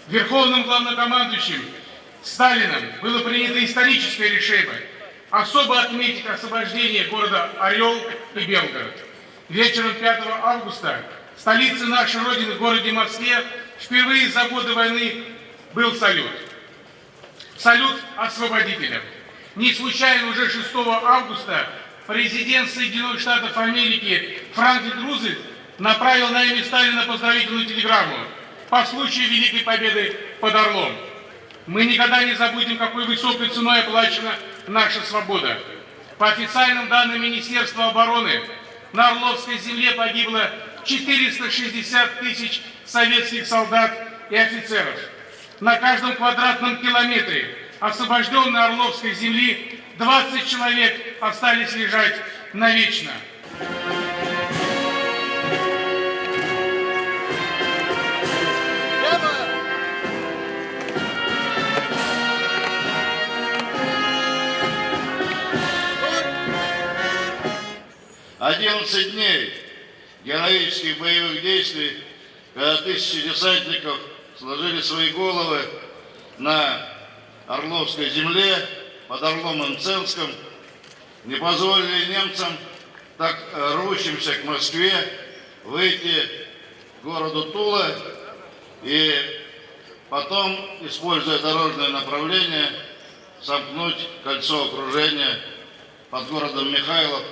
Верховным главнокомандующим Сталиным было принято историческое решение особо отметить освобождение города Орел и Белгород. Вечером 5 августа в столице нашей Родины, в городе Москве, впервые за годы войны был салют. Салют освободителям. Не случайно уже 6 августа президент Соединенных Штатов Америки Франклин Рузвельт направил на имя Сталина поздравительную телеграмму по случаю Великой Победы под Орлом. Мы никогда не забудем, какой высокой ценой оплачена наша свобода. По официальным данным Министерства обороны, на Орловской земле погибло 460 тысяч советских солдат и офицеров. На каждом квадратном километре освобожденной Орловской земли 20 человек остались лежать навечно. 11 дней героических боевых действий, когда тысячи десантников сложили свои головы на Орловской земле, под Орлом-Мценском, не позволили немцам, так рвущимся к Москве, выйти к городу Тула и потом, используя дорожное направление, сомкнуть кольцо окружения под городом Михайлов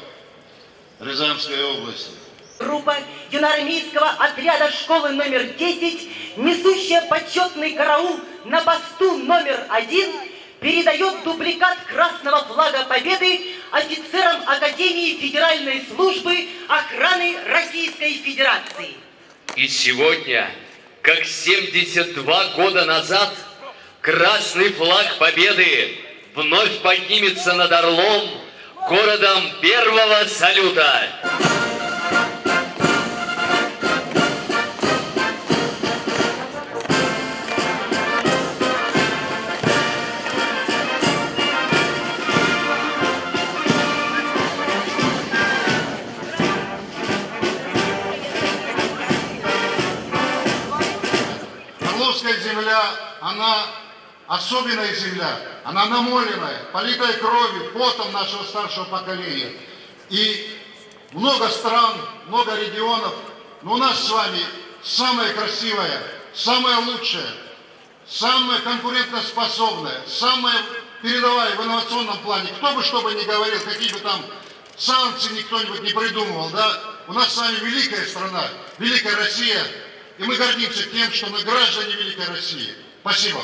Рязанской области. Группа юноармейского отряда школы номер 10, несущая почетный караул на посту номер 1, передает дубликат Красного флага Победы офицерам Академии Федеральной службы охраны Российской Федерации. И сегодня, как 72 года назад, Красный флаг Победы вновь поднимется над Орлом, городом первого салюта. Орловская земля, она особенная земля, она намоленная, политая кровью, потом нашего старшего поколения. И много стран, много регионов, но у нас с вами самая красивая, самая лучшая, самая конкурентоспособная, самая передовая в инновационном плане. Кто бы что бы ни говорил, какие бы там санкции никто-нибудь не придумывал, да? У нас с вами великая страна, великая Россия, и мы гордимся тем, что мы граждане великой России. Спасибо.